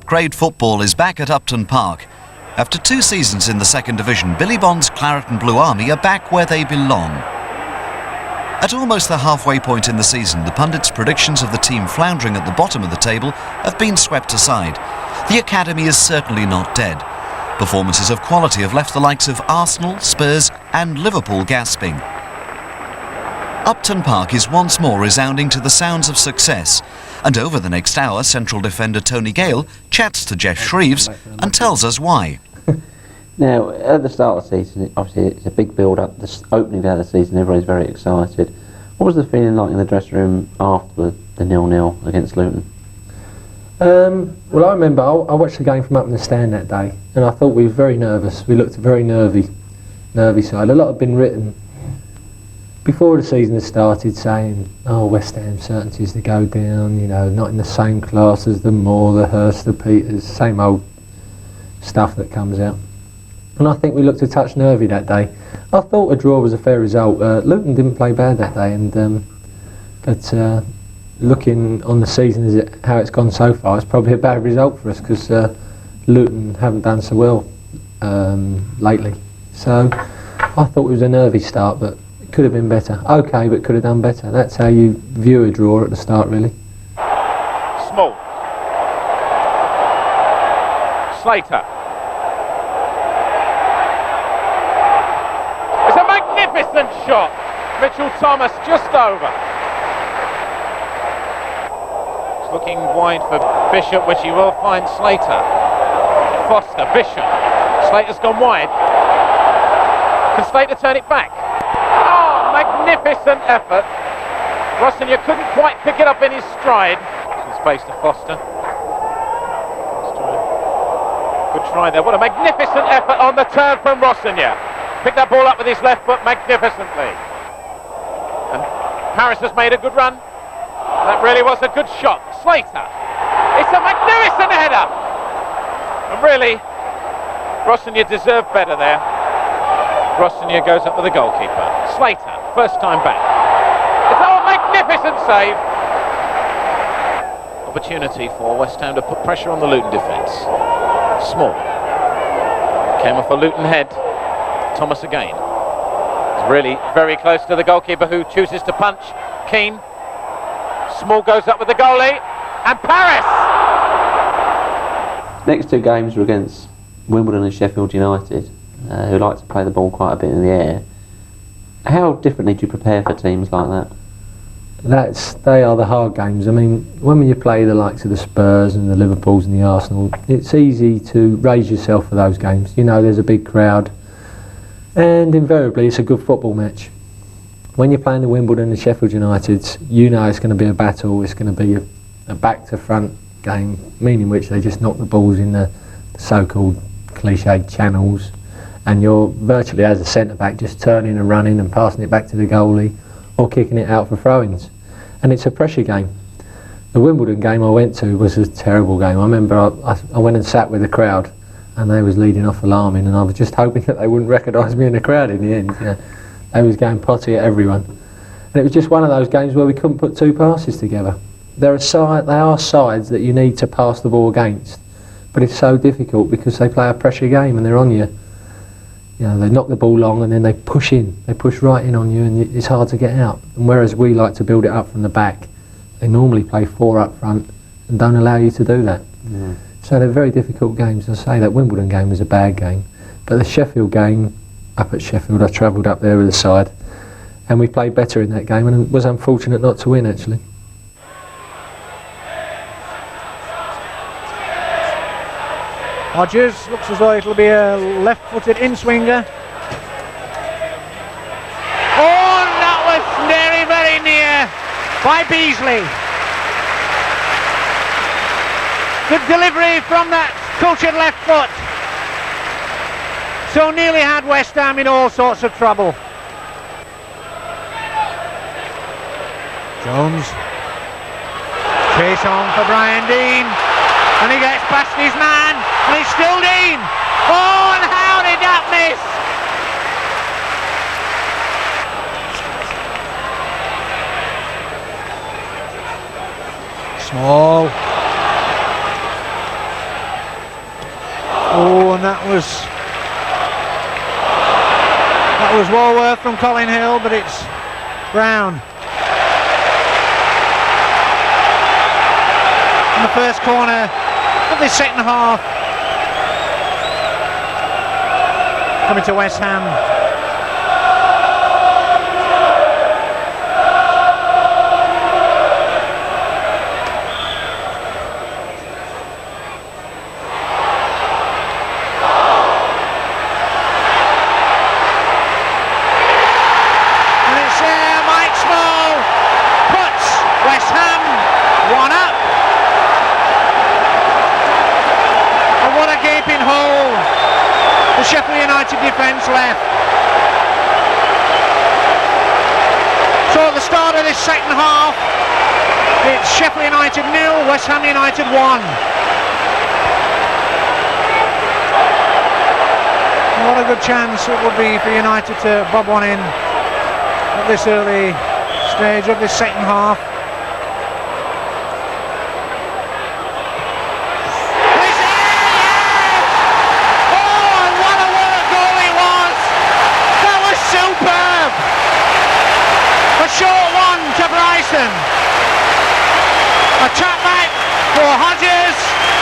grade football is back at Upton Park. After 2 seasons in the second division, Billy Bond's Claret and Blue Army are back where they belong. At almost the halfway point in the season, the pundits' predictions of the team floundering at the bottom of the table have been swept aside. The academy is certainly not dead. Performances of quality have left the likes of Arsenal, Spurs and Liverpool gasping. Upton Park is once more resounding to the sounds of success, and over the next hour, central defender Tony Gale chats to Jeff Shreves and tells us why. Now, at the start of the season, obviously it's a big build-up. The opening day of the season, everybody's very excited. What was the feeling like in the dressing room after the 0-0 against Luton? Well, I remember I watched the game from up in the stand that day, and I thought we were very nervous. We looked a very nervy side. A lot had been written before the season had started, saying, "Oh, West Ham certainties to go down. You know, not in the same class as the Moore, the Hurst, the Peters, same old stuff that comes out." And I think we looked a touch nervy that day. I thought a draw was a fair result. Luton didn't play bad that day, but looking on the season how it's gone so far, it's probably a bad result for us because Luton haven't done so well lately. So I thought it was a nervy start, but it could have been better. Okay, but could have done better. That's how you view a draw at the start, really. Small. Slater. It's a magnificent shot. Mitchell Thomas just over. It's looking wide for Bishop, which he will find Slater. Foster, Bishop. Slater's gone wide. Can Slater turn it back? Oh, magnificent effort. Rossinier couldn't quite pick it up in his stride. Some space to Foster. Good try there. What a magnificent effort on the turn from Rossinier. Picked that ball up with his left foot magnificently. And Paris has made a good run. That really was a good shot. Slater. It's a magnificent header. And really, Rossinier deserved better there. Rossinier goes up with the goalkeeper. Slater, first time back. It's a magnificent save. Opportunity for West Ham to put pressure on the Luton defence. Small. Came off a Luton head. Thomas again. He's really very close to the goalkeeper who chooses to punch. Keane. Small goes up with the goalie. And Paris! Next 2 games were against Wimbledon and Sheffield United, who like to play the ball quite a bit in the air. How differently do you prepare for teams like that? They are the hard games. I mean, when you play the likes of the Spurs and the Liverpools and the Arsenal, it's easy to raise yourself for those games. You know, there's a big crowd, and invariably it's a good football match. When you're playing the Wimbledon and Sheffield Uniteds, you know it's going to be a battle. It's going to be a back-to-front game, meaning which they just knock the balls in the so-called cliched channels, and you're virtually, as a centre-back, just turning and running and passing it back to the goalie or kicking it out for throw-ins. And it's a pressure game. The Wimbledon game I went to was a terrible game. I remember I went and sat with the crowd, and they was leading off alarming, and I was just hoping that they wouldn't recognise me in the crowd in the end. You know, they was going potty at everyone. And it was just one of those games where we couldn't put 2 passes together. They are sides that you need to pass the ball against, but it's so difficult because they play a pressure game and they're on you. You know, they knock the ball long and then they push right in on you, and it's hard to get out. And whereas we like to build it up from the back, they normally play 4 up front and don't allow you to do that. Yeah. So they're very difficult games. I say that Wimbledon game was a bad game, but the Sheffield game, up at Sheffield, I travelled up there with the side, and we played better in that game, and it was unfortunate not to win actually. Hodges looks as though it'll be a left-footed in-swinger. Oh, that was very, very near by Beasley. Good delivery from that cultured left foot. So nearly had West Ham in all sorts of trouble. Jones. Chase on for Brian Dean. And he gets past his man. And it's still Dean. Oh, and how did that miss? Small. was Walworth from Colin Hill, but it's Brown. In the first corner of this second half, coming to West Ham. Sheffield United defence left. So at the start of this second half, it's Sheffield United 0, West Ham United 1. What a good chance it would be for United to bob one in at this early stage of this second half. Short one to Bryson. A tap back for Hodges,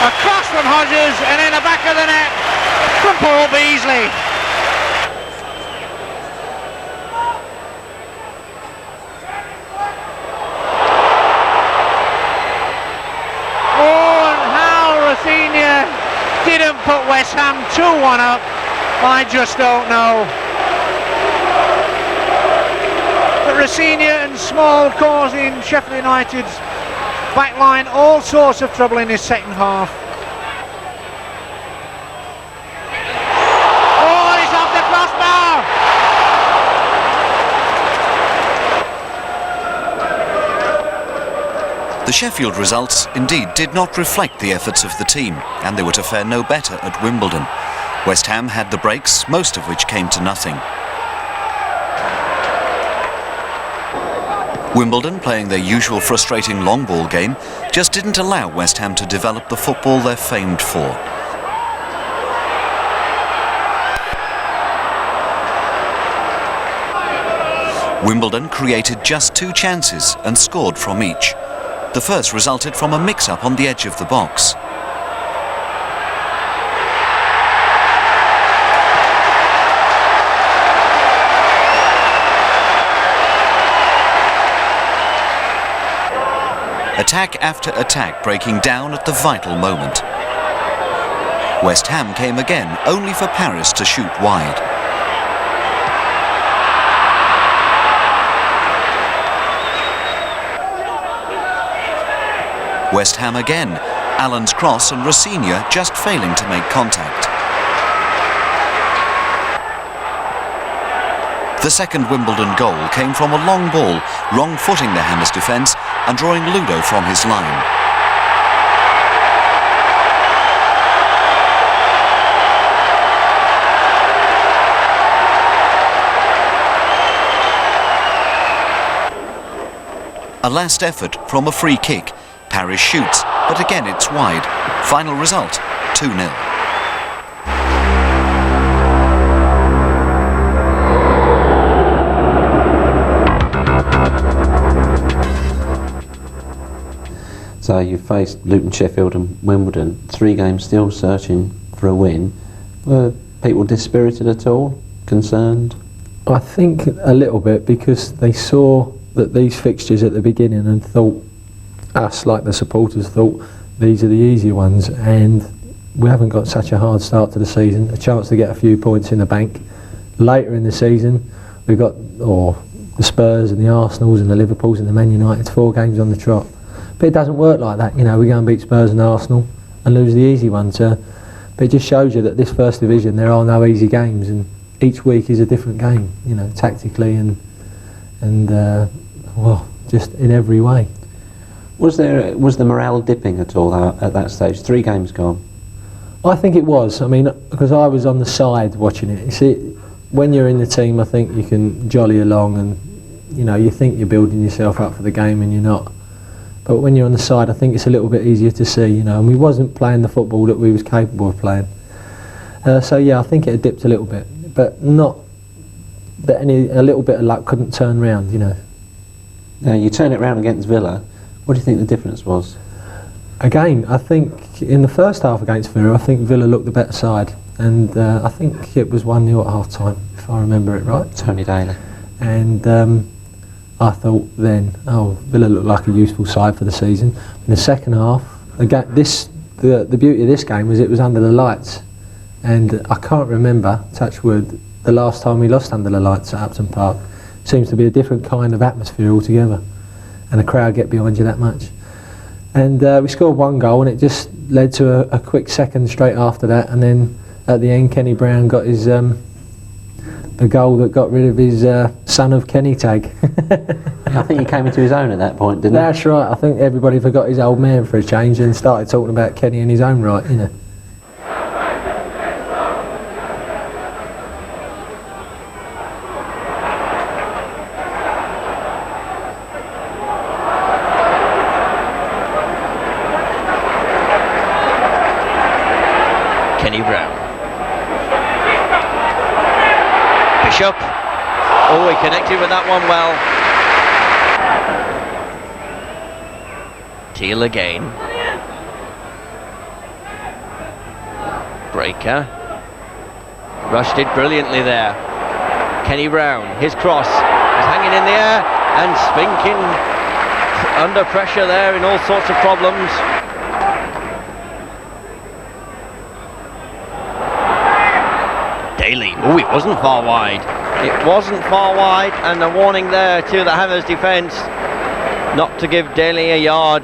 a cross from Hodges, and in the back of the net from Paul Beasley. Oh, and how Rafinha didn't put West Ham 2-1 up, I just don't know. Rafinha and Small causing Sheffield United's backline all sorts of trouble in this second half. Oh, it's off the crossbar! The Sheffield results indeed did not reflect the efforts of the team, and they were to fare no better at Wimbledon. West Ham had the breaks, most of which came to nothing. Wimbledon, playing their usual frustrating long ball game, just didn't allow West Ham to develop the football they're famed for. Wimbledon created just 2 chances and scored from each. The first resulted from a mix-up on the edge of the box. Attack after attack breaking down at the vital moment. West Ham came again, only for Paris to shoot wide. West Ham again, Allen's cross and Rafinha just failing to make contact. The second Wimbledon goal came from a long ball, wrong-footing the Hammers' defence and drawing Ludo from his line. A last effort from a free kick. Paris shoots, but again it's wide. Final result, 2-0. So you faced Luton, Sheffield and Wimbledon, 3 games still searching for a win. Were people dispirited at all? Concerned? I think a little bit, because they saw that these fixtures at the beginning and thought, us like the supporters thought, these are the easy ones, and we haven't got such a hard start to the season, a chance to get a few points in the bank. Later in the season we've got the Spurs and the Arsenals and the Liverpools and the Man Uniteds, 4 games on the trot. But it doesn't work like that, you know. We go and beat Spurs and Arsenal and lose the easy ones. But it just shows you that this first division, there are no easy games, and each week is a different game, you know, tactically and well, just in every way. Was the morale dipping at all at that stage? 3 games gone. I think it was. I mean, because I was on the side watching it. You see, when you're in the team, I think you can jolly along, and you know, you think you're building yourself up for the game, and you're not. But when you're on the side, I think it's a little bit easier to see, you know, and we wasn't playing the football that we was capable of playing. So yeah, I think it had dipped a little bit, but not that a little bit of luck couldn't turn round, you know. Now you turn it round against Villa. What do you think the difference was? Again, I think in the first half against Villa, I think Villa looked the better side, and I think it was 1-0 at half time, if I remember it right. Tony Daly. And I thought then, Villa looked like a useful side for the season. In the second half, again, the beauty of this game was it was under the lights, and I can't remember, touch wood, the last time we lost under the lights at Upton Park. Seems to be a different kind of atmosphere altogether, and the crowd get behind you that much. And we scored 1 goal, and it just led to a quick second straight after that, and then at the end Kenny Brown got his the goal that got rid of his son of Kenny tag. I think he came into his own at that point, didn't he? That's right. I think everybody forgot his old man for a change and started talking about Kenny in his own right, you know. Kenny Brown. Bishop. Oh, he connected with that one well. Teal again. Breaker. Rushed it brilliantly there. Kenny Brown, his cross is hanging in the air and Spinking under pressure there in all sorts of problems. Daly, oh, it wasn't far wide. It wasn't far wide, and a warning there to the Hammers defence not to give Daly a yard.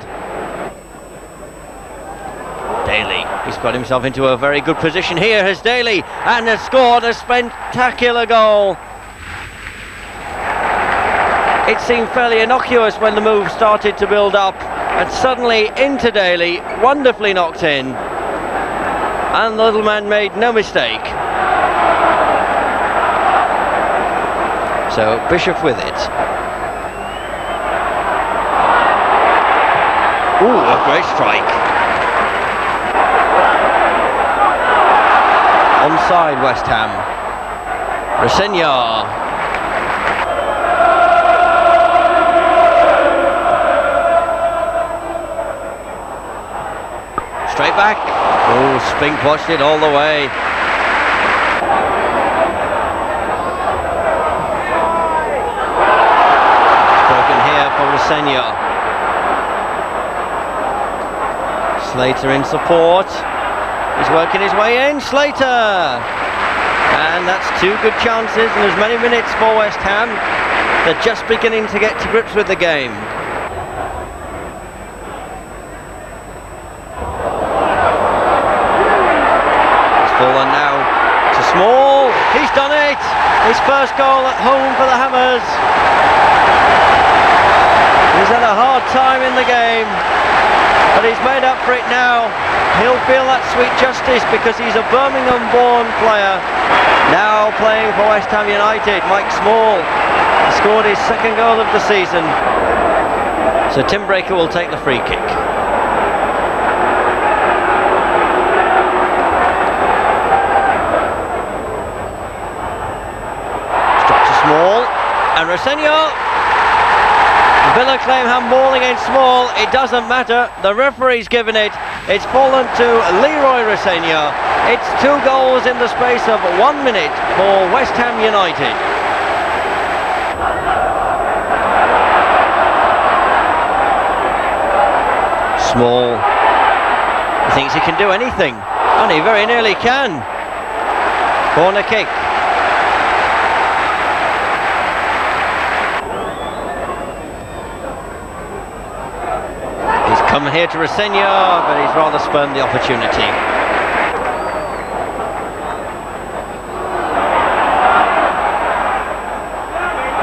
Daly, he's got himself into a very good position here, has Daly, and has scored a spectacular goal. It seemed fairly innocuous when the move started to build up, and suddenly into Daly, wonderfully knocked in, and the little man made no mistake. So Bishop with it. Ooh, a great strike. Onside West Ham. Rosenya. Straight back. Oh, Spink watched it all the way. Rosenya. Slater in support. He's working his way in. Slater! And that's 2 good chances and as many minutes for West Ham. They're just beginning to get to grips with the game. It's fallen now to Small. He's done it! His first goal at home for the Hammers. He's had a hard time in the game, but he's made up for it now. He'll feel that sweet justice because he's a Birmingham-born player. Now playing for West Ham United, Mike Small scored his 2nd goal of the season. So Tim Breaker will take the free kick. Stop to Small, and Rosenya. Villa claim handball against Small. It doesn't matter. The referee's given it. It's fallen to Leroy Rosenya. It's 2 goals in the space of 1 minute for West Ham United. Small. He thinks he can do anything, and he very nearly can. Corner kick. Come here to Rosenya, but he's rather spurned the opportunity.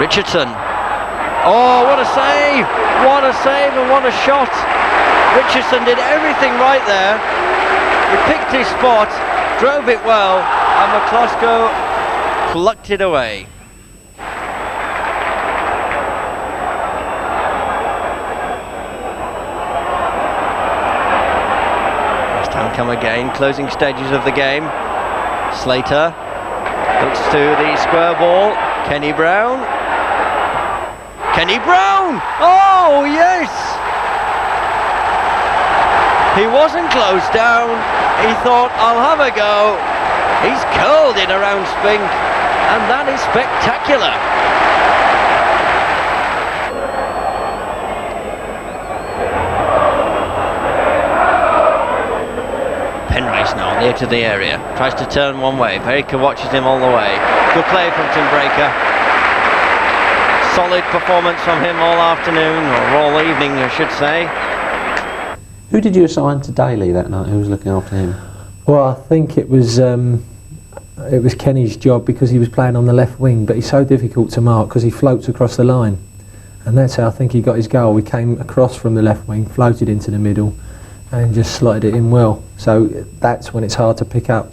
Richardson. Oh, what a save! What a save and what a shot! Richardson did everything right there. He picked his spot, drove it well, and McCloskey plucked it away. Come again, closing stages of the game. Slater looks to the square ball. Kenny Brown. Kenny Brown! Oh, yes! He wasn't closed down. He thought, I'll have a go. He's curled in around Spink, and that is spectacular. Penrice now near to the area, tries to turn one way. Baker watches him all the way. Good play from Tim Breaker. Solid performance from him all afternoon, or all evening I should say. Who did you assign to Daly that night? Who was looking after him? Well, I think it was Kenny's job because he was playing on the left wing, but he's so difficult to mark because he floats across the line, and that's how I think he got his goal. He came across from the left wing, floated into the middle, and just slotted it in well. So that's when it's hard to pick up,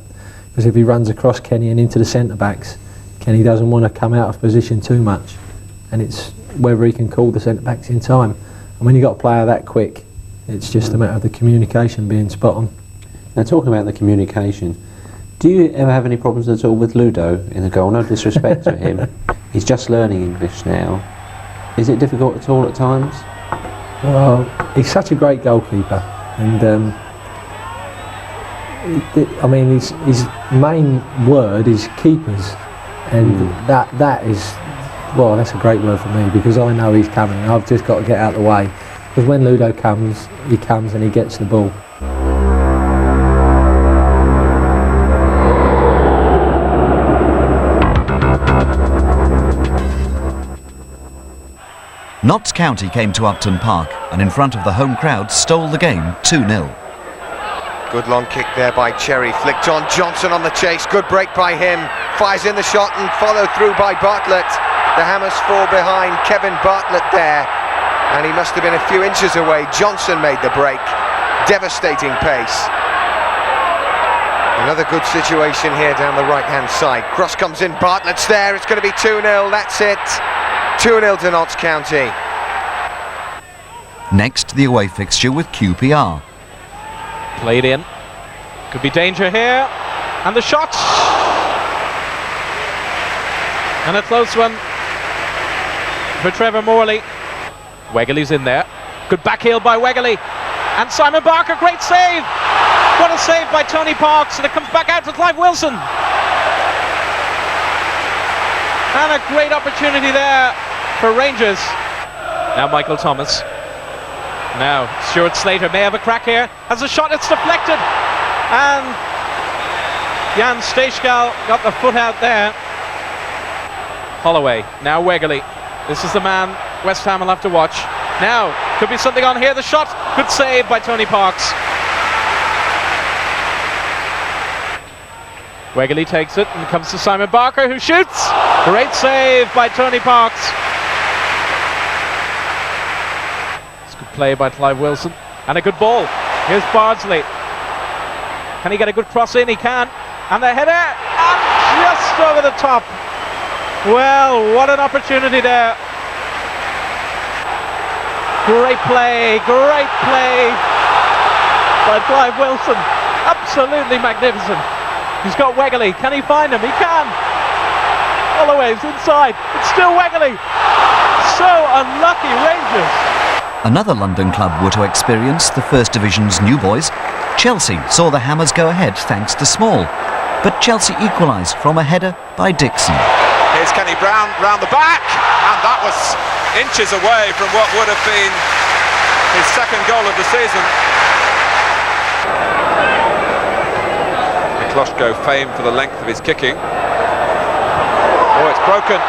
because if he runs across Kenny and into the centre backs, Kenny doesn't want to come out of position too much, and it's whether he can call the centre backs in time. And when you've got a player that quick, it's just a matter of the communication being spot on. Now, talking about the communication, do you ever have any problems at all with Ludo in the goal? No disrespect to him. He's just learning English now. Is it difficult at all at times? Well, he's such a great goalkeeper, and I mean, his main word is keepers, and that is, well, that's a great word for me, because I know he's coming. I've just got to get out of the way, because when Ludo comes, he comes and he gets the ball. Notts County came to Upton Park and in front of the home crowd stole the game 2-0. Good long kick there by Cherry, flicked on. Johnson on the chase, good break by him. Fires in the shot and followed through by Bartlett. The Hammers fall behind. Kevin Bartlett there, and he must have been a few inches away. Johnson made the break. Devastating pace. Another good situation here down the right-hand side. Cross comes in, Bartlett's there. It's going to be 2-0, that's it. 2-0 to Notts County. Next, the away fixture with QPR. Played in. Could be danger here. And the shot. And a close one for Trevor Morley. Wegley's in there. Good back heel by Wegley. And Simon Barker, great save. What a save by Tony Parks. And it comes back out to Clive Wilson. And a great opportunity there for Rangers. Now Michael Thomas. Now Stuart Slater may have a crack here. Has a shot, it's deflected. And Jan Stejskal got the foot out there. Holloway, now Wegley. This is the man West Ham will have to watch. Now, could be something on here. The shot, good save by Tony Parks. Wegley takes it and comes to Simon Barker, who shoots. Great save by Tony Parks. It's a good play by Clive Wilson. And a good ball. Here's Bardsley. Can he get a good cross in? He can. And the header. And just over the top. Well, what an opportunity there. Great play by Clive Wilson. Absolutely magnificent. He's got Wegley. Can he find him? He can. Holloway's inside. It's still Wegley. So unlucky, Rangers. Another London club were to experience the First Division's new boys. Chelsea saw the Hammers go ahead thanks to Small. But Chelsea equalised from a header by Dixon. Here's Kenny Brown round the back, and that was inches away from what would have been his second goal of the season. Mikloshko famed for the length of his kicking. Oh, it's broken.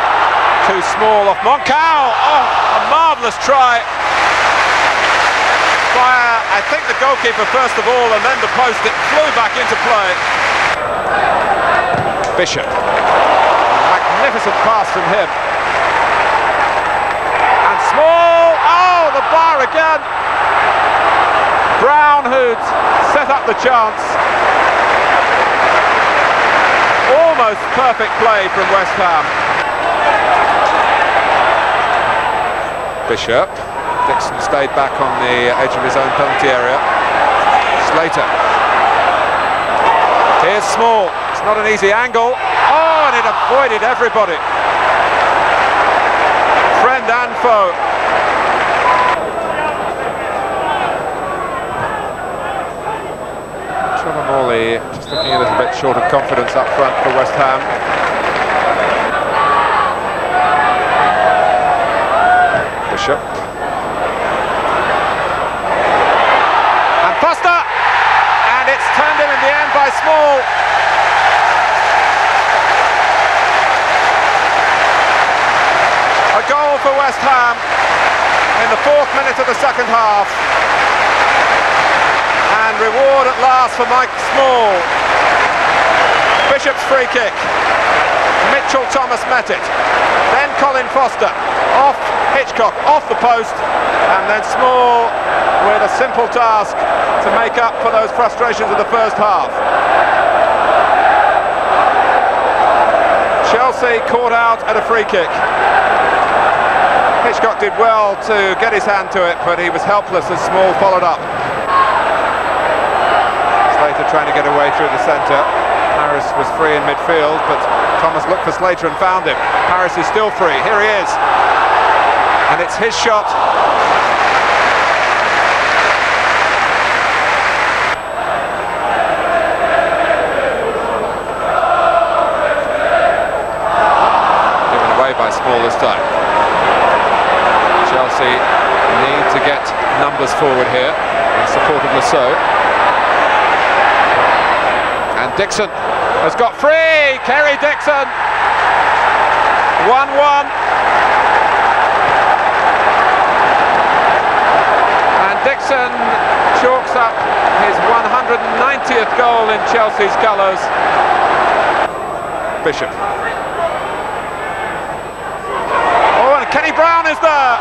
Too small off Moncau. Oh, a marvellous try by, I think, the goalkeeper first of all, and then the post. It flew back into play. Bishop. Magnificent pass from him. And Small. Oh, the bar again. Brown, who'd set up the chance. Almost perfect play from West Ham. Bishop. Dixon stayed back on the edge of his own penalty area. Slater. Here's Small. It's not an easy angle. Oh, and it avoided everybody. Friend and foe. Trevor Morley just looking a little bit short of confidence up front for West Ham. Bishop. And Foster! And it's turned in the end by Small. A goal for West Ham in the 4th minute of the second half. And reward at last for Mike Small. Bishop's free kick. Mitchell Thomas met it. Then Colin Foster off Hitchcock, off the post, and then Small with a simple task to make up for those frustrations of the first half. Chelsea caught out at a free kick. Hitchcock did well to get his hand to it, but he was helpless as Small followed up. Slater trying to get away through the centre. Harris was free in midfield, but Thomas looked for Slater and found him. Harris is still free. Here he is. And it's his shot. Given away by Small this time. Chelsea need to get numbers forward here in support of Lasso. And Dixon has got free. Kerry Dixon. 1-1. And Dixon chalks up his 190th goal in Chelsea's colours. Bishop. Oh, and Kenny Brown is there.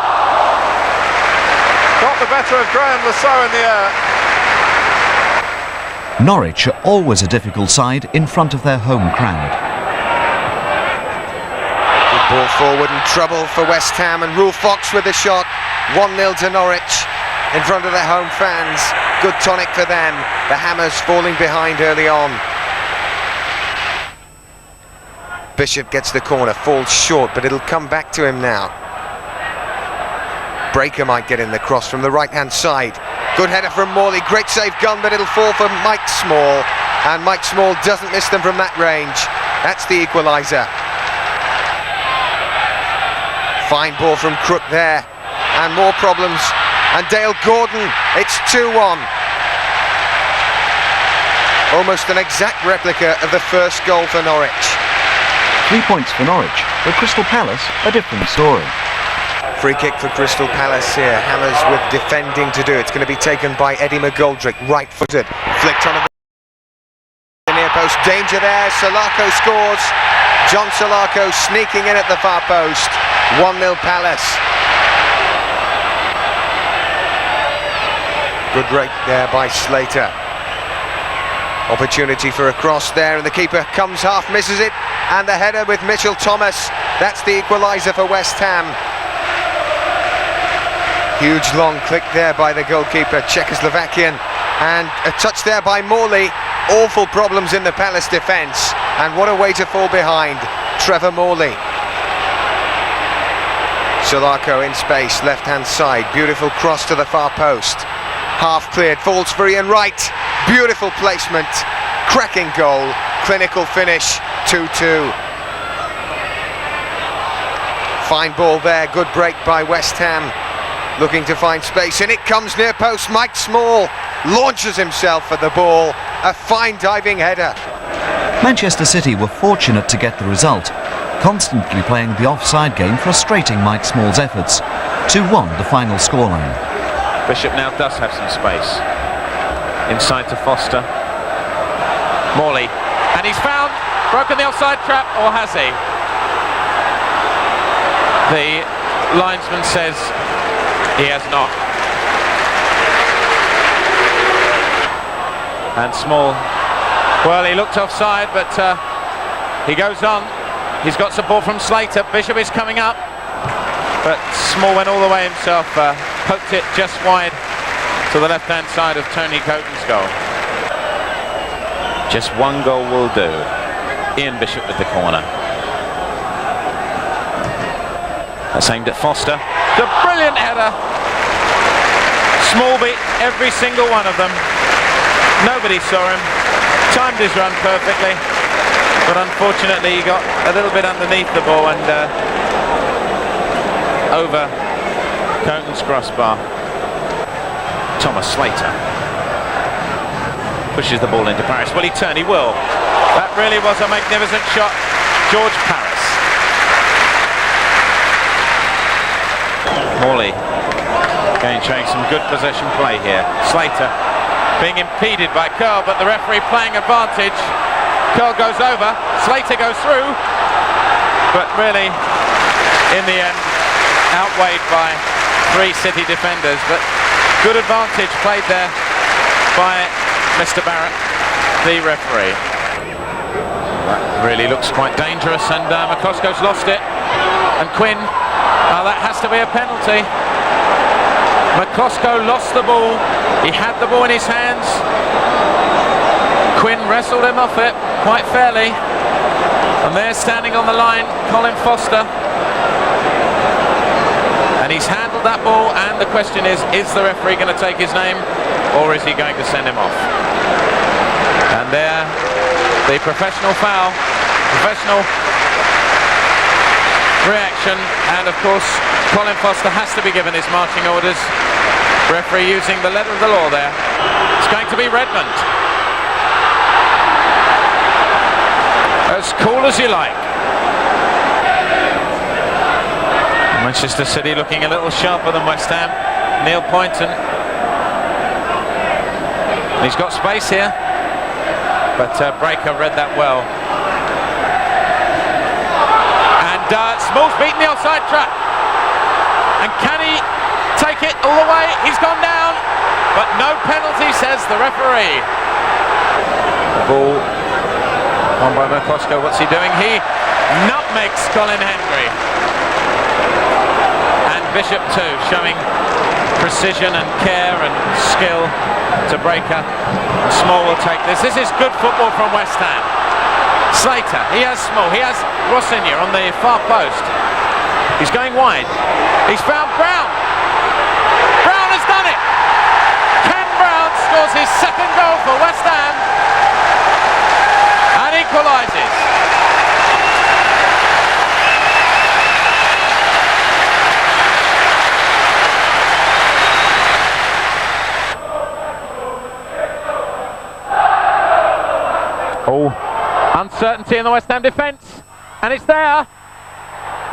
Got the better of Graham Lasso in the air. Norwich are always a difficult side in front of their home crowd. Good ball forward and trouble for West Ham, and Rule Fox with a shot. 1-0 to Norwich in front of their home fans. Good tonic for them. The Hammers falling behind early on. Bishop gets the corner, falls short, but it'll come back to him now. Breaker might get in the cross from the right-hand side. Good header from Morley, great save Gunn, but it'll fall for Mike Small. And Mike Small doesn't miss them from that range. That's the equaliser. Fine ball from Crook there. And more problems. And Dale Gordon, it's 2-1. Almost an exact replica of the first goal for Norwich. 3 points for Norwich, but Crystal Palace, a different story. Free kick for Crystal Palace here. Hammers with defending to do. It's going to be taken by Eddie McGoldrick, right-footed. Flicked on the near post. Danger there. Solarco scores. John Solarco sneaking in at the far post. 1-0 Palace. Good break there by Slater. Opportunity for a cross there, and the keeper comes half, misses it, and the header with Mitchell Thomas. That's the equaliser for West Ham. Huge long click there by the goalkeeper, Czechoslovakian, and a touch there by Morley. Awful problems in the Palace defence, and what a way to fall behind. Trevor Morley. Solarco in space, left-hand side, beautiful cross to the far post. Half cleared, falls for Ian Wright. Beautiful placement, cracking goal, clinical finish, 2-2. Fine ball there, good break by West Ham. Looking to find space, and it comes near post. Mike Small launches himself at the ball. A fine diving header. Manchester City were fortunate to get the result. Constantly playing the offside game, frustrating Mike Small's efforts. 2-1 the final scoreline. Bishop now does have some space. Inside to Foster. Morley. And he's found, broken the offside trap, or has he? The linesman says he has not. And Small, well, he looked offside, but he goes on. He's got support from Slater. Bishop is coming up, but Small went all the way himself, poked it just wide to the left-hand side of Tony Coton's goal. Just one goal will do. Ian Bishop with the corner. That's aimed at Foster. It's a brilliant header. Small beat, every single one of them. Nobody saw him. Timed his run perfectly, but unfortunately he got a little bit underneath the ball and over Coton's crossbar. Thomas Slater pushes the ball into Paris. Will he turn? He will. That really was a magnificent shot. George Paris. Morley again showing some good possession play here. Slater being impeded by Curl, but the referee playing advantage. Curl goes over, Slater goes through, but really in the end outweighed by 3 City defenders. But good advantage played there by Mr. Barrett, the referee. That really looks quite dangerous, and McCluskey's lost it, and Quinn, that has to be a penalty. McCluskey lost the ball, he had the ball in his hands, Quinn wrestled him off it quite fairly, and there standing on the line, Colin Foster, and he's handled that ball, and the question is the referee going to take his name, or is he going to send him off? And there, the professional foul, professional reaction, and of course Colin Foster has to be given his marching orders. Referee using the letter of the law there. It's going to be Redmond. As cool as you like. Manchester City looking a little sharper than West Ham. Neil Poynton. He's got space here, but Breaker read that well. And Small's beaten the offside trap. And can he take it all the way? He's gone down, but no penalty, says the referee. The ball on by McCluskey. What's he doing? He nutmegs Colin Hendry. And Bishop too, showing precision and care and skill to Breaker. And Small will take this. This is good football from West Ham. Slater, he has Small, he has Rossignol on the far post. He's going wide. He's found Brown. Brown has done it. Ken Brown scores his second goal for West Ham and equalises. Oh, uncertainty in the West Ham defence, and it's there.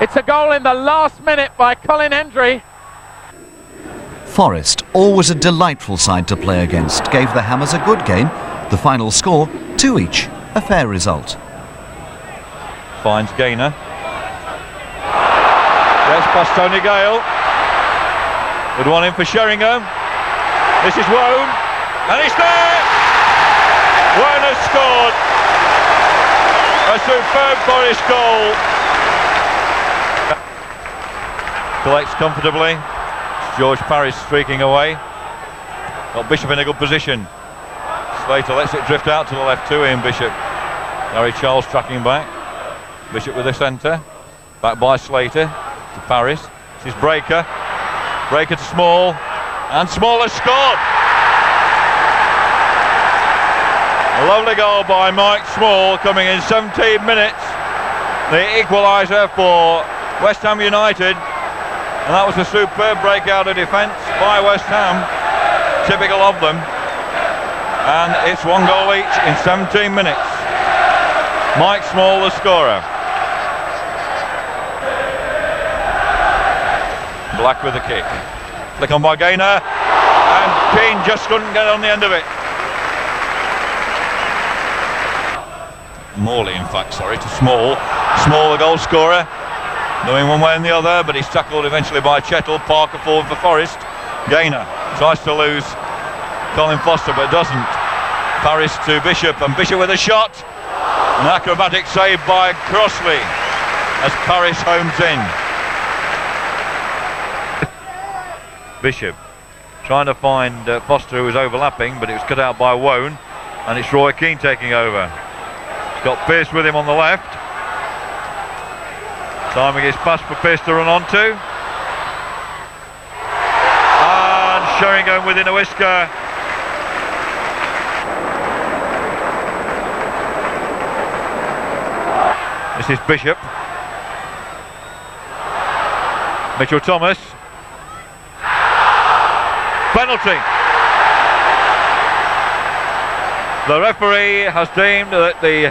It's a goal in the last minute by Colin Hendry. Forest, always a delightful side to play against, gave the Hammers a good game. The final score, 2 each, a fair result. Finds Gaynor. Gets past Tony Gale. Good one in for Sheringham. This is Wone, and it's there! Wone has scored. A superb Forest goal. Collects comfortably. George Paris streaking away. Got Bishop in a good position. Slater lets it drift out to the left to Ian Bishop. Gary Charles tracking back. Bishop with the centre. Back by Slater to Paris. This is Breaker. Breaker to Small. And Small has scored. A lovely goal by Mike Small coming in 17 minutes. The equaliser for West Ham United. And that was a superb breakout of defence by West Ham, typical of them. And it's 1 goal each in 17 minutes. Mike Small, the scorer. Black with the kick. Flick on by Gaynor, and Keane just couldn't get on the end of it. Morley, in fact, sorry, to Small. Small, the goal scorer. Going one way and the other, but he's tackled eventually by Chettle. Parker forward for Forest. Gaynor tries to lose Colin Foster, but doesn't. Paris to Bishop, and Bishop with a shot. An acrobatic save by Crossley as Paris homes in. Bishop trying to find Foster, who was overlapping, but it was cut out by Wone, and it's Roy Keane taking over. got Pearce with him on the left. Timing his pass for Pearce to run onto. And Sheringham within a whisker. This is Bishop. Mitchell Thomas. Penalty. The referee has deemed that the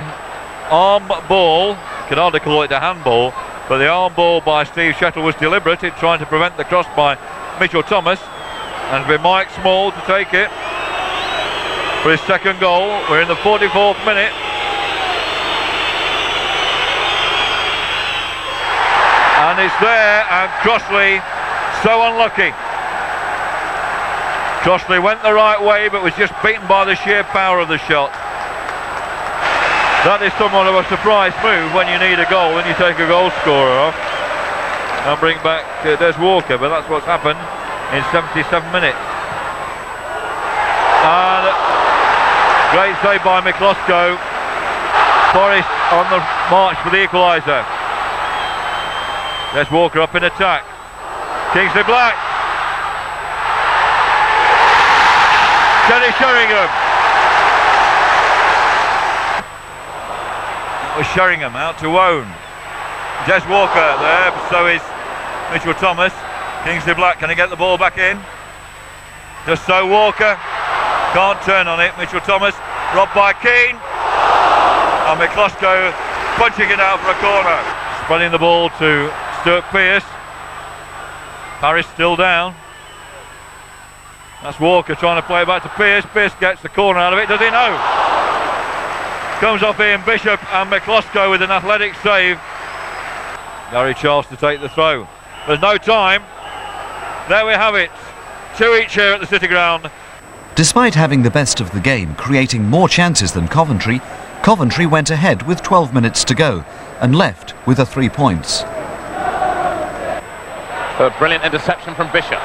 arm ball, you can hardly call it a handball, but the arm ball by Steve Shettle was deliberate in trying to prevent the cross by Mitchell Thomas, and with Mike Small to take it for his second goal. We're in the 44th minute. And it's there, and Crossley so unlucky. Crossley went the right way but was just beaten by the sheer power of the shot. That is somewhat of a surprise move when you need a goal and you take a goal scorer off and bring back Des Walker, but that's what's happened in 77 minutes. And great save by McCloskey. Forrest on the march for the equaliser. Des Walker up in attack. Kingsley Black. Kenny Sheringham. That was Sheringham out to own. Des Walker there, so is Mitchell Thomas. Kingsley Black, can he get the ball back in? Just so, Walker can't turn on it. Mitchell Thomas robbed by Keane. And McCloskey punching it out for a corner. Spreading the ball to Stuart Pearce. Paris still down. That's Walker trying to play it back to Pearce. Pearce gets the corner out of it. Does he? No. Comes off Ian Bishop, and McCloskey with an athletic save. Gary Charles to take the throw. There's no time. There we have it. 2 each here at the City Ground. Despite having the best of the game, creating more chances than Coventry, Coventry went ahead with 12 minutes to go and left with 3 points. A brilliant interception from Bishop.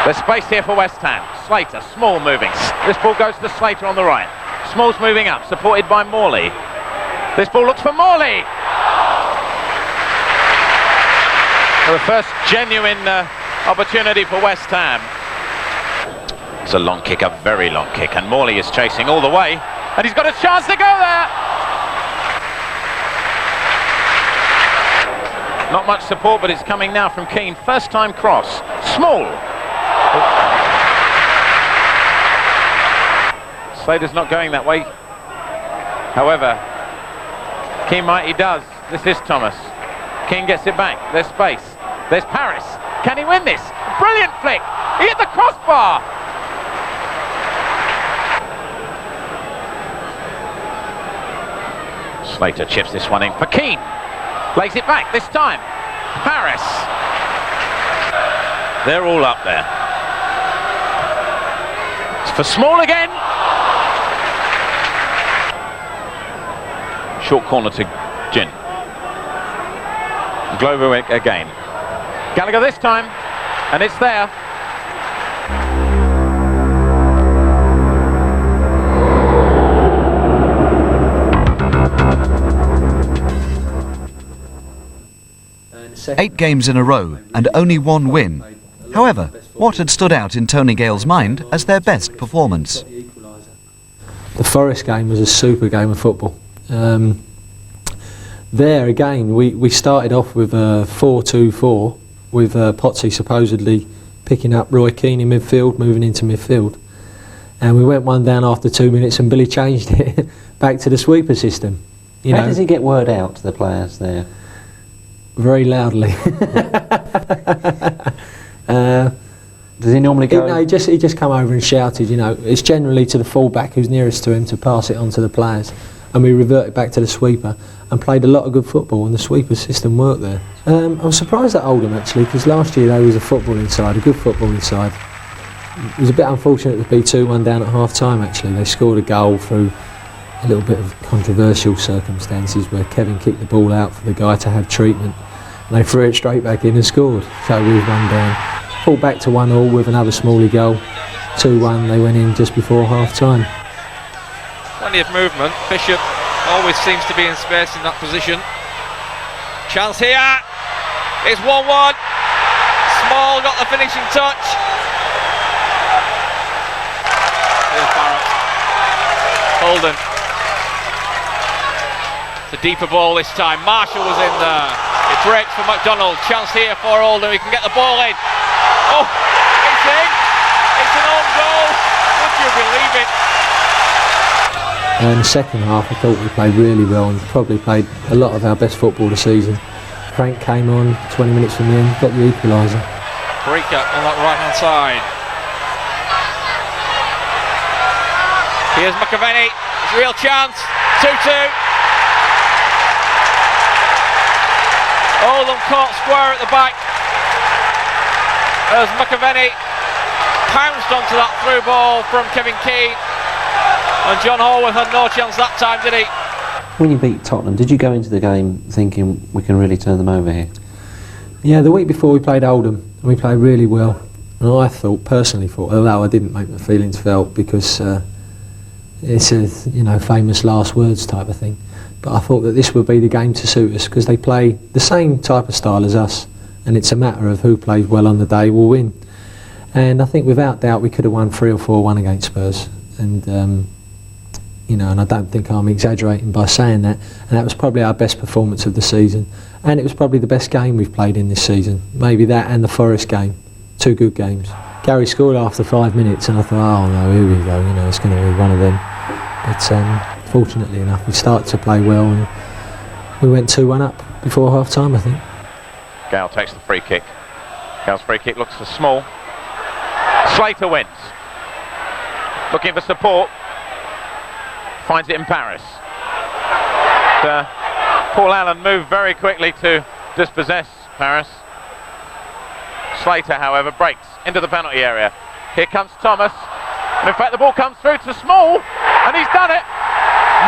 There's space here for West Ham. Slater, Small moving. This ball goes to Slater on the right. Small's moving up, supported by Morley. This ball looks for Morley. The first genuine opportunity for West Ham. It's a long kick, a very long kick, and Morley is chasing all the way, and he's got a chance to go there. Not much support, but it's coming now from Keane. First time cross. Small. Slater's not going that way. However, Keane he does. This is Thomas. Keane gets it back. There's space. There's Paris. Can he win this? Brilliant flick. He hit the crossbar. Slater chips this one in for Keane. Lays it back this time. Paris. They're all up there. It's for Small again. Short corner to Gin. Glover again. Gallagher this time, and it's there. Eight games in a row and only one win. However, what had stood out in Tony Gale's mind as their best performance? The Forest game was a super game of football. There again, we started off with a 4-2-4 with Potsy supposedly picking up Roy Keane in midfield, moving into midfield. And we went one down after 2 minutes and Billy changed it back to the sweeper system. How does he get word out to the players there? Very loudly. Does he normally go? No, he just come over and shouted. It's generally to the fullback who's nearest to him to pass it on to the players, and we reverted back to the sweeper and played a lot of good football, and the sweeper system worked there. I was surprised at Oldham actually, because last year they was a footballing side, a good footballing side. It was a bit unfortunate to be 2-1 down at half time actually. They scored a goal through a little bit of controversial circumstances where Kevin kicked the ball out for the guy to have treatment, and they threw it straight back in and scored. So we were 1 down. Fought back to 1-1 with another Smalley goal. 2-1, they went in just before half time. Plenty of movement. Bishop always seems to be in space in that position. Chance here. It's 1-1. Small got the finishing touch. Here's Barrett. Oldham. It's a deeper ball this time. Marshall was in there. It breaks for McDonald. Chance here for Oldham. He can get the ball in. Oh, it's in. It's an own goal. Would you believe it? And the second half, I thought we played really well and probably played a lot of our best football this season. Frank came on 20 minutes from the end, got the equaliser. Breaker on that right hand side. Here's McAvenny. It's a real chance. 2-2. Oldham caught square at the back. As McAvenny pounced onto that through ball from Kevin Keane. And John Horwath had no chance that time, did he? When you beat Tottenham, did you go into the game thinking we can really turn them over here? Yeah, the week before we played Oldham and we played really well. And I personally thought, although I didn't make my feelings felt because it's a famous last words type of thing, but I thought that this would be the game to suit us because they play the same type of style as us, and it's a matter of who plays well on the day will win. And I think without doubt we could have won 3 or 4-1 against Spurs, and and I don't think I'm exaggerating by saying that, and that was probably our best performance of the season, and it was probably the best game we've played in this season. Maybe that and the Forest game, 2 good games. Gary scored after 5 minutes and I thought, oh no, here we go, it's going to be one of them. But fortunately enough, we started to play well and we went 2-1 up before half time, I think. Gale takes the free kick. Gale's free kick looks for Small. Slater wins. Looking for support. Finds it in Paris. Paul Allen moved very quickly to dispossess Paris. Slater, however, breaks into the penalty area. Here comes Thomas. And in fact, the ball comes through to Small. And he's done it.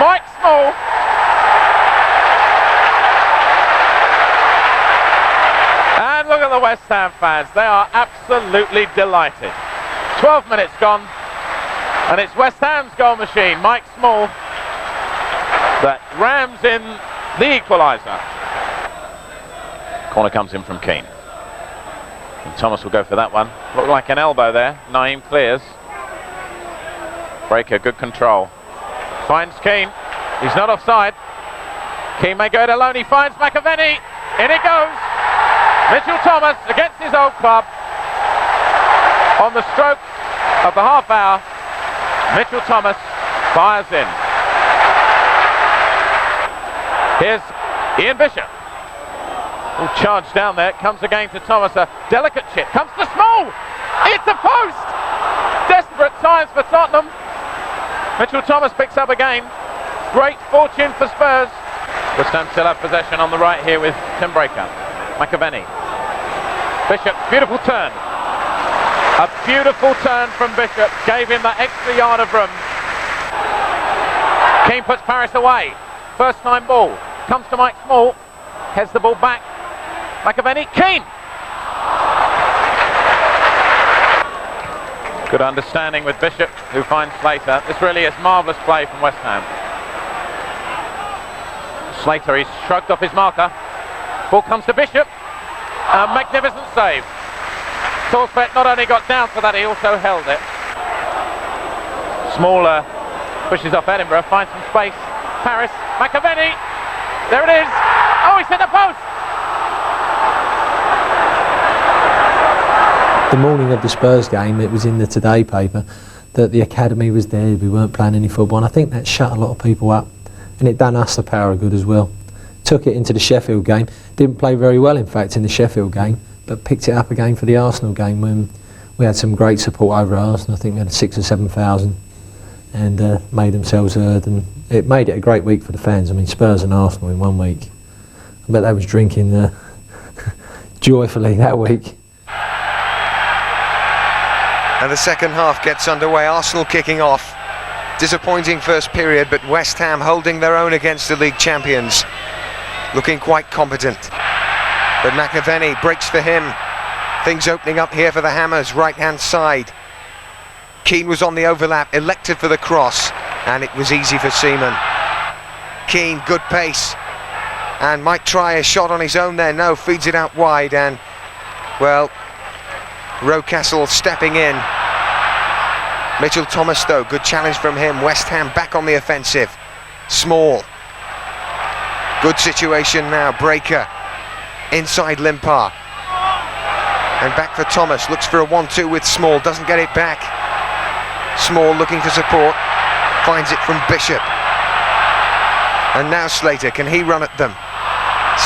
Mike Small. And look at the West Ham fans. They are absolutely delighted. 12 minutes gone. And it's West Ham's goal machine, Mike Small, that rams in the equaliser. Corner comes in from Keane. And Thomas will go for that one. Looked like an elbow there. Naeem clears. Breaker, good control. Finds Keane. He's not offside. Keane may go it alone. He finds McAvenny. In it goes. Mitchell Thomas against his old club. On the stroke of the half hour. Mitchell Thomas fires in. Here's Ian Bishop. Oh, charge down there. Comes again to Thomas. A delicate chip. Comes to Small. It's a post. Desperate times for Tottenham. Mitchell Thomas picks up again. Great fortune for Spurs. West Ham still have possession on the right here with Tim Breaker. McAvenny. Bishop, beautiful turn. A beautiful turn from Bishop, gave him that extra yard of room. Keane puts Paris away. First time ball, comes to Mike Small, heads the ball back. McAvenny, Keane! Good understanding with Bishop, who finds Slater. This really is marvellous play from West Ham. Slater, he's shrugged off his marker. Ball comes to Bishop. A magnificent save. Torsfett not only got down for that, he also held it. Smaller pushes off Edinburgh, finds some space. Paris, McAvenny, there it is. Oh, he's hit the post. The morning of the Spurs game, it was in the Today paper that the academy was there, we weren't playing any football, and I think that shut a lot of people up, and it done us the power of good as well. Took it into the Sheffield game, didn't play very well in fact in the Sheffield game, but picked it up again for the Arsenal game when we had some great support over Arsenal. I think we had 6,000 or 7,000 and made themselves heard, and it made it a great week for the fans. I mean, Spurs and Arsenal in 1 week. I bet they was drinking joyfully that week. And the second half gets underway, Arsenal kicking off. Disappointing first period, but West Ham holding their own against the league champions. Looking quite competent. But McAvenny breaks for him. Things opening up here for the Hammers, right-hand side. Keane was on the overlap, elected for the cross, and it was easy for Seaman. Keane, good pace, and might try a shot on his own there. No, feeds it out wide, and well, Rocastle stepping in. Mitchell Thomas though, good challenge from him. West Ham back on the offensive. Small, good situation now. Breaker inside Limpar, and back for Thomas. Looks for a 1-2 with Small, doesn't get it back. Small looking for support, finds it from Bishop, and now Slater, can he run at them?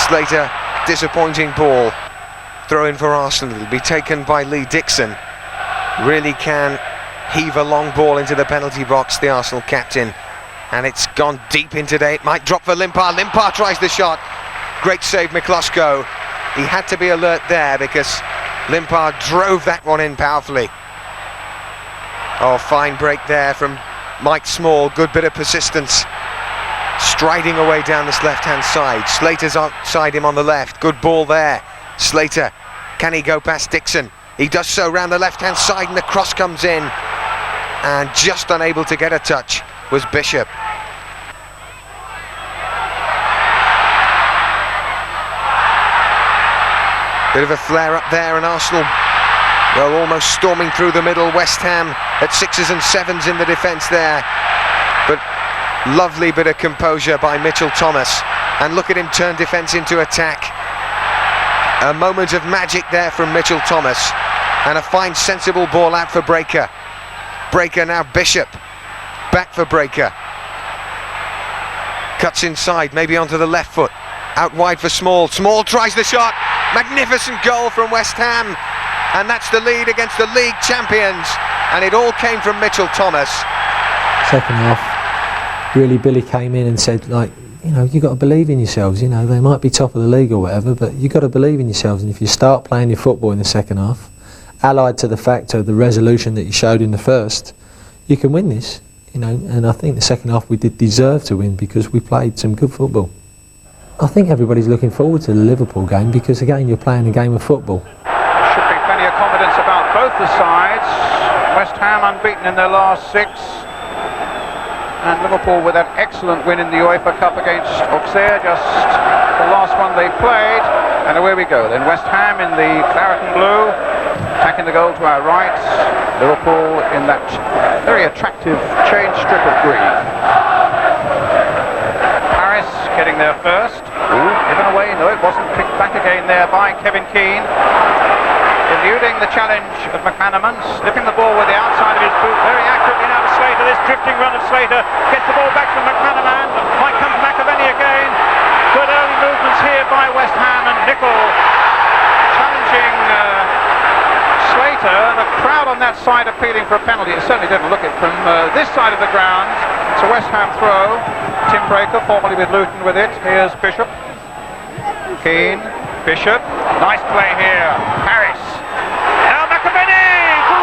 Slater, disappointing ball. Throw in for Arsenal, will be taken by Lee Dixon. Really can heave a long ball into the penalty box, the Arsenal captain, and it's gone deep in today. It might drop for Limpar. Limpar tries the shot. Great save, McCluskey. He had to be alert there because Limpar drove that one in powerfully. Oh, fine break there from Mike Small. Good bit of persistence. Striding away down this left-hand side. Slater's outside him on the left. Good ball there. Slater, can he go past Dixon? He does so round the left-hand side, and the cross comes in. And just unable to get a touch was Bishop. Bit of a flare up there, and Arsenal, well, almost storming through the middle. West Ham at 6s and 7s in the defence there. But lovely bit of composure by Mitchell Thomas. And look at him turn defence into attack. A moment of magic there from Mitchell Thomas. And a fine, sensible ball out for Breaker. Breaker now Bishop. Back for Breaker. Cuts inside, maybe onto the left foot. Out wide for Small. Small tries the shot. Magnificent goal from West Ham. And that's the lead against the league champions. And it all came from Mitchell Thomas. Second half, really Billy came in and said, like, you know, you've got to believe in yourselves. You know, they might be top of the league or whatever, but you've got to believe in yourselves. And if you start playing your football in the second half, allied to the fact of the resolution that you showed in the first, you can win this. You know, and I think the second half we did deserve to win because we played some good football. I think everybody's looking forward to the Liverpool game because, again, you're playing a game of football. Should be plenty of confidence about both the sides. West Ham unbeaten in their last 6. And Liverpool with that excellent win in the UEFA Cup against Auxerre, just the last one they played. And away we go. Then West Ham in the claret and blue, attacking the goal to our right. Liverpool in that very attractive chain strip of green. Paris getting there first. Ooh, given away. No, it wasn't. Picked back again there by Kevin Keane. Eluding the challenge of McManaman, slipping the ball with the outside of his boot very accurately now to Slater. This drifting run of Slater gets the ball back from McManaman. Might come to McAvenny again. Good early movements here by West Ham, and Nicol challenging Slater. The crowd on that side appealing for a penalty. It certainly didn't look it from this side of the ground. It's a West Ham throw. Tim Breaker, formerly with Luton, with it. Here's Bishop. Keane. Bishop. Nice play here. Harris. Now McAvenny.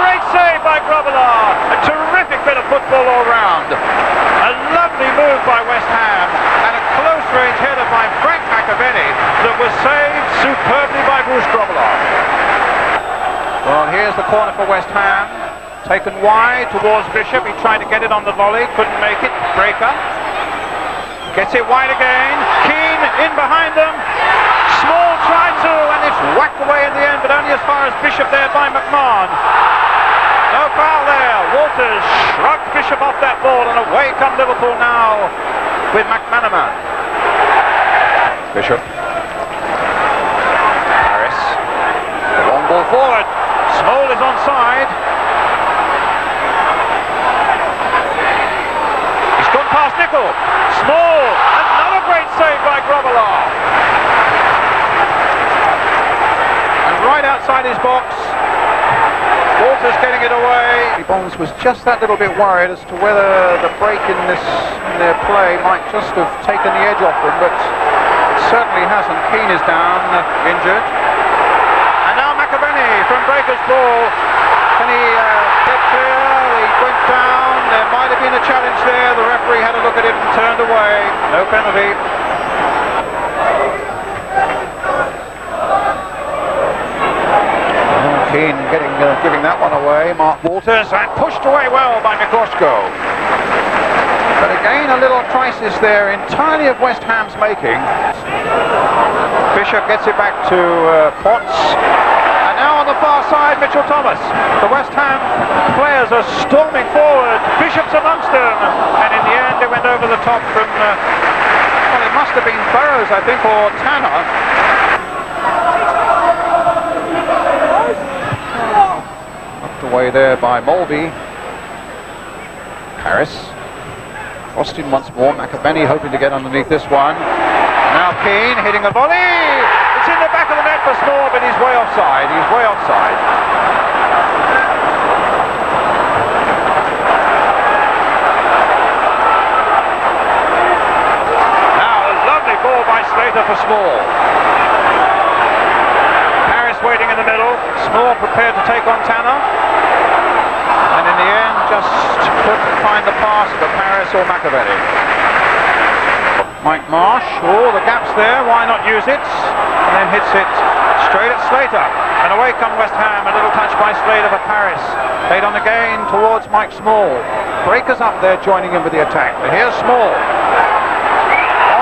Great save by Grobbelaar. A terrific bit of football all round. A lovely move by West Ham. And a close range header by Frank McAvenny that was saved superbly by Bruce Grobbelaar. Well, here's the corner for West Ham. Taken wide towards Bishop. He tried to get it on the volley. Couldn't make it. Breaker. Gets it wide again. Keane in behind them. Small tried to, and it's whacked away in the end, but only as far as Bishop there by McMahon. No foul there. Walters shrugged Bishop off that ball, and away come Liverpool now with McManaman. Bishop. Harris. The long ball forward. Small is onside. He's gone past Nicol. Small. Another great save by Grobbelaar. Right outside his box. Walters getting it away. Bonds was just that little bit worried as to whether the break in their play might just have taken the edge off them, but it certainly hasn't. Keane is down, injured. And now McAvenny from Breaker's ball. Can he get clear? He went down. There might have been a challenge there. The referee had a look at it and turned away. No penalty. Keane giving that one away. Mark Walters, and pushed away well by Mikosko. But again, a little crisis there, entirely of West Ham's making. Bishop gets it back to Potts. And now on the far side, Mitchell Thomas. The West Ham players are storming forward. Bishop's amongst them. And in the end, it went over the top from, well, it must have been Burrows, I think, or Tanner. Knocked away there by Mulvey. Harris. Crossed in once more. McAvenny hoping to get underneath this one. Now Keane hitting a volley. It's in the back of the net for Small, but he's way offside. He's way offside. Now a lovely ball by Slater for Small. Harris waiting in the middle. Small prepared to take on Tanner. And in the end, just couldn't find the pass for Paris or McAvenny. Mike Marsh, oh, the gap's there, why not use it? And then hits it straight at Slater. And away come West Ham, a little touch by Slater for Paris. Played on again towards Mike Small. Breakers up there joining in with the attack. But here's Small.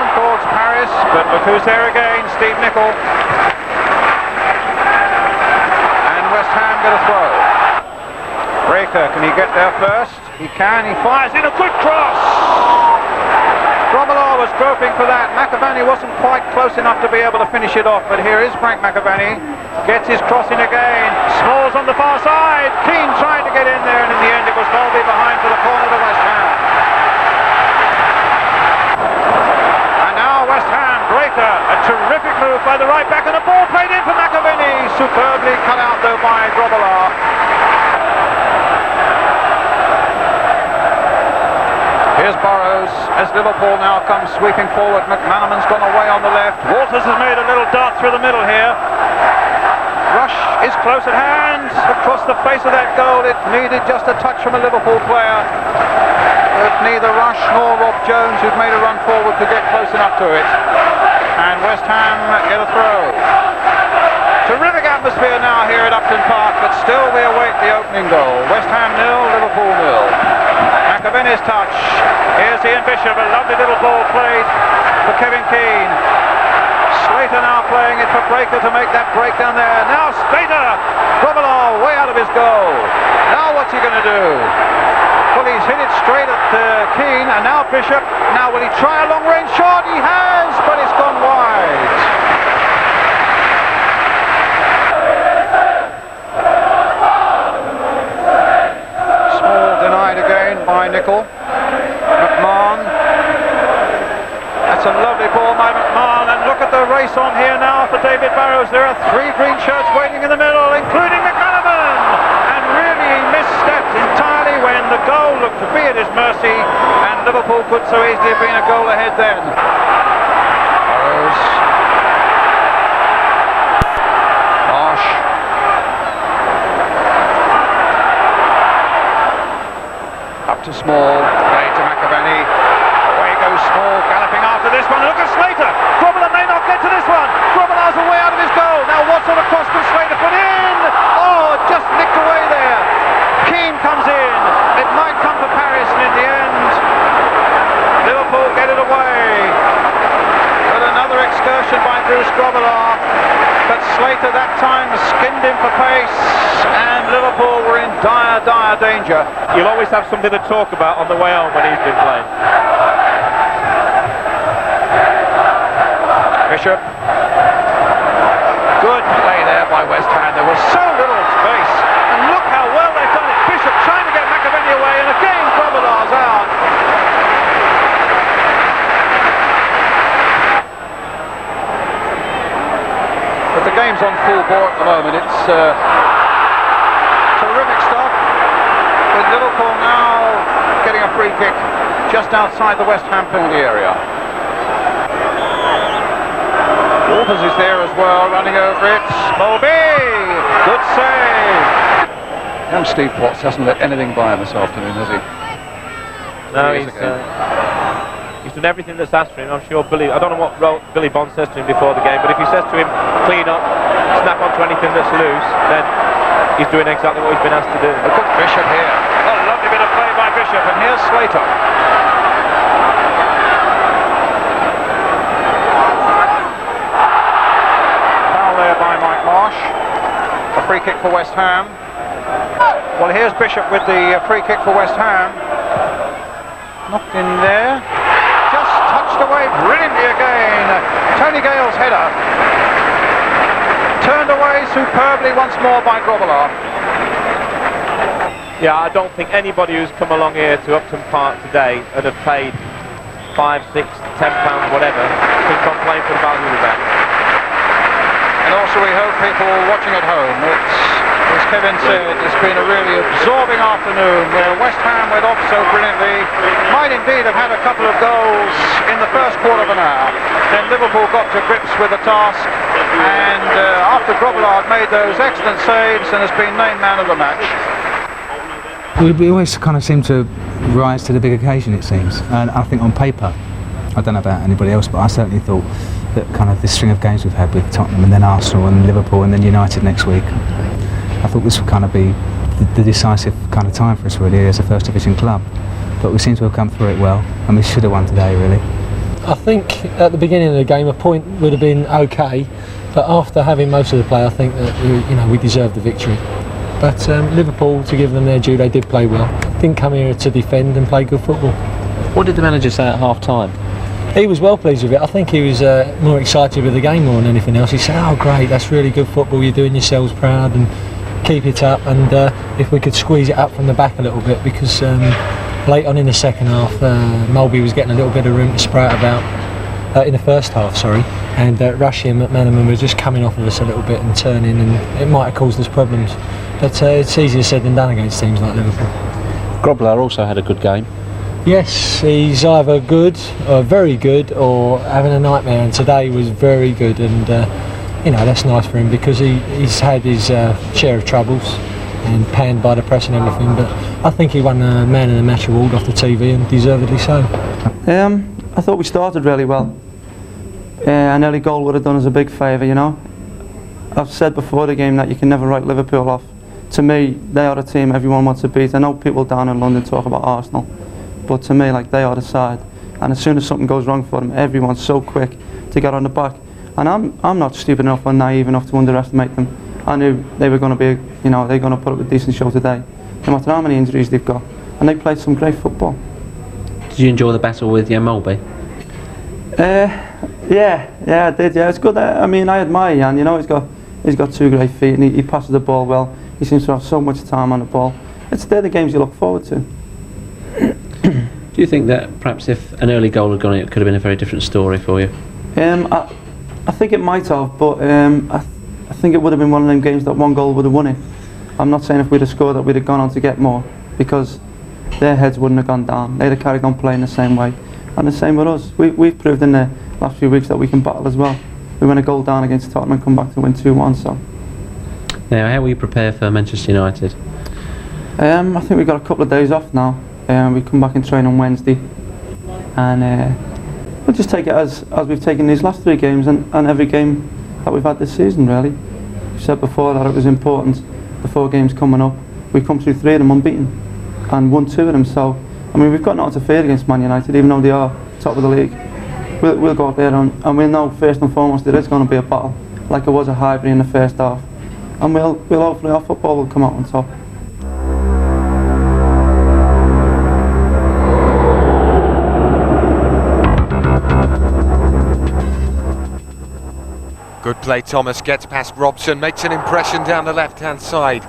On towards Paris, but look who's there again, Steve Nicol. And West Ham get a throw. Breaker, can he get there first? He can, he fires in a good cross! Grobbelaar was groping for that. McAvenny wasn't quite close enough to be able to finish it off, but here is Frank McAvenny. Gets his cross in again. Small's on the far side. Keane tried to get in there, and in the end it was Mulvey behind for the corner to West Ham. And now West Ham, Breaker, a terrific move by the right back, and the ball played in for McAvenny. Superbly cut out though by Grobbelaar. Here's Burrows as Liverpool now comes sweeping forward. McManaman's gone away on the left. Walters has made a little dart through the middle here. Rush is close at hand. Across the face of that goal, it needed just a touch from a Liverpool player. But neither Rush nor Rob Jones, who'd made a run forward, could get close enough to it. And West Ham get a throw. Terrific atmosphere now here at Upton Park, but still we await the opening goal. West Ham 0, Liverpool 0. McAvenny's touch. Here's Ian Bishop, a lovely little ball played for Kevin Keane. Slater now playing it for Breaker to make that break down there. Now Slater, Grobbelaar way out of his goal. Now what's he going to do? Well, he's hit it straight at Keane, and now Bishop. Now will he try a long range shot? He has, but it's gone wide. By Nicol. McMahon. That's a lovely ball by McMahon, and look at the race on here now for David Burrows. There are 3 green shirts waiting in the middle, including McManaman, and really he misstepped entirely when the goal looked to be at his mercy, and Liverpool could so easily have been a goal ahead then. Burrows. Marsh. To Small, played to McAvenny. Away goes Small, galloping after this one. Look at Slater. Grobbelaar may not get to this one. Grobbelaar's away out of his goal. Now what sort of cross can Slater put in? Oh, just nicked away there. Keane comes in. It might come for Paris, and in the end, Liverpool get it away. But another excursion by Bruce Grobbelaar. But Slater that time skinned him for pace, and Liverpool were in dire, dire danger. You'll always have something to talk about on the way home when he's been playing. Bishop. Good play there by West Ham. There was so little space, and look how well they've done it. Bishop trying to get McAvenny away, and again Grobbelaar's out. But the game's on full bore at the moment. It's terrific stuff. With Liverpool now getting a free kick just outside the West Ham penalty area. Walters is there as well, running over it. Mulvey! Good save! Young Steve Potts hasn't let anything by him this afternoon, has he? No, he's done everything that's asked for him. I'm sure Billy, I don't know what Billy Bond says to him before the game, but if he says to him, clean up, snap onto anything that's loose, then he's doing exactly what he's been asked to do. Look at Bishop here. Oh, lovely bit of play by Bishop, and here's Slater. A free kick for West Ham. Well, here's Bishop with the free kick for West Ham. Knocked in there. Just touched away brilliantly again. Tony Gale's header. Turned away superbly once more by Grobbelaar. Yeah, I don't think anybody who's come along here to Upton Park today and have paid £5, £6, £10, whatever, thinks on playing for the value of that. And also we hope people watching at home, as Kevin said, it's been a really absorbing afternoon where West Ham went off so brilliantly, might indeed have had a couple of goals in the first quarter of an hour. Then Liverpool got to grips with the task, and after Grobbelaar made those excellent saves and has been named man of the match. We always kind of seem to rise to the big occasion, it seems, and I think on paper, I don't know about anybody else, but I certainly thought that kind of this string of games we've had with Tottenham and then Arsenal and Liverpool and then United next week, I thought this would kind of be the decisive kind of time for us really as a first division club, but we seem to have come through it well and we should have won today really. I think at the beginning of the game a point would have been okay, but after having most of the play I think that we deserved the victory. But Liverpool, to give them their due, they did play well. Didn't come here to defend and play good football. What did the manager say at half time? He was well pleased with it. I think he was more excited with the game more than anything else. He said, "Oh great, that's really good football, you're doing yourselves proud and keep it up, and if we could squeeze it up from the back a little bit," because late on in the second half Mulby was getting a little bit of room to sprout about in the first half, sorry, and Rushy and McManaman were just coming off of us a little bit and turning, and it might have caused us problems. But it's easier said than done against teams like Liverpool. Grobbelaar also had a good game. Yes, he's either good or very good or having a nightmare, and today was very good, and that's nice for him because he's had his share of troubles and panned by the press and everything, but I think he won the man of the match award off the TV and deservedly so. I thought we started really well. An early goal would have done us a big favour, I've said before the game that you can never write Liverpool off. To me, they are the team everyone wants to beat. I know people down in London talk about Arsenal, but to me, they are the side. And as soon as something goes wrong for them, everyone's so quick to get on the back. And I'm not stupid enough or naive enough to underestimate them. I knew they were going to be, they're going to put up a decent show today, no matter how many injuries they've got. And they played some great football. Did you enjoy the battle with Jan Mulby? Yeah, I did. Yeah, it's good. I admire Jan. He's got two great feet, and he passes the ball well. He seems to have so much time on the ball. They're the games you look forward to. Do you think that perhaps if an early goal had gone in, it could have been a very different story for you? I think it might have, but I think it would have been one of them games that one goal would have won it. I'm not saying if we'd have scored that we'd have gone on to get more, because their heads wouldn't have gone down. They'd have carried on playing the same way. And the same with us. We've proved in the last few weeks that we can battle as well. We went a goal down against Tottenham and come back to win 2-1. So. Now, how will you prepare for Manchester United? I think we've got a couple of days off now. We come back and train on Wednesday, and we'll just take it as we've taken these last three games and every game that we've had this season. Really, we said before that it was important. The 4 games coming up, we've come through 3 of them unbeaten and won 2 of them. So, we've got nothing to fear against Man United, even though they are top of the league. We'll go out there and we'll know first and foremost there is going to be a battle, like it was at Highbury in the first half. And we'll hopefully our football will come out on top. Good play, Thomas gets past Robson, makes an impression down the left-hand side.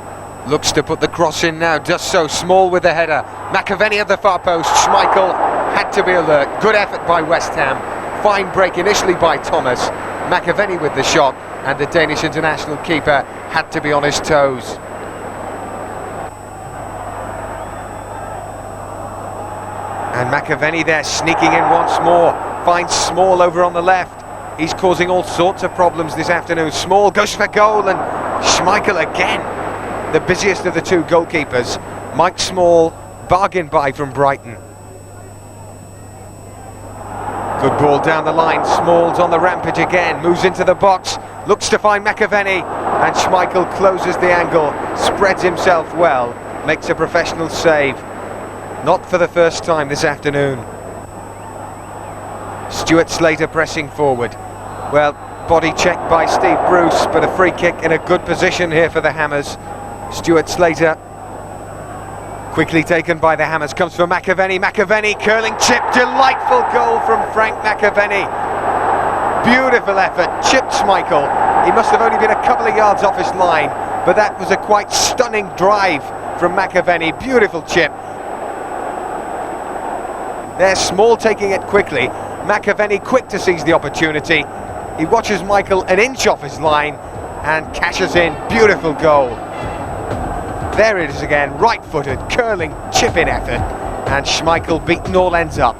Looks to put the cross in now, does so, Small with the header. McAvenny at the far post, Schmeichel had to be alert. Good effort by West Ham. Fine break initially by Thomas. McAvenny with the shot, and the Danish international keeper had to be on his toes. And McAvenny there sneaking in once more, finds Small over on the left. He's causing all sorts of problems this afternoon. Small goes for goal, and Schmeichel again, the busiest of the 2 goalkeepers. Mike Small, bargain buy from Brighton. Good ball down the line, Small's on the rampage again, moves into the box, looks to find McAvenny, and Schmeichel closes the angle, spreads himself well, makes a professional save. Not for the first time this afternoon. Stuart Slater pressing forward. Well, body check by Steve Bruce, but a free kick in a good position here for the Hammers. Stuart Slater, quickly taken by the Hammers, comes for McAvenny. McAvenny, curling chip, delightful goal from Frank McAvenny. Beautiful effort, chipped Schmeichel. He must have only been a couple of yards off his line, but that was a quite stunning drive from McAvenny. Beautiful chip. There's Small taking it quickly. McAvenny quick to seize the opportunity. He watches Michael an inch off his line and cashes in. Beautiful goal. There it is again, right-footed, curling chip-in effort, and Schmeichel beaten all ends up.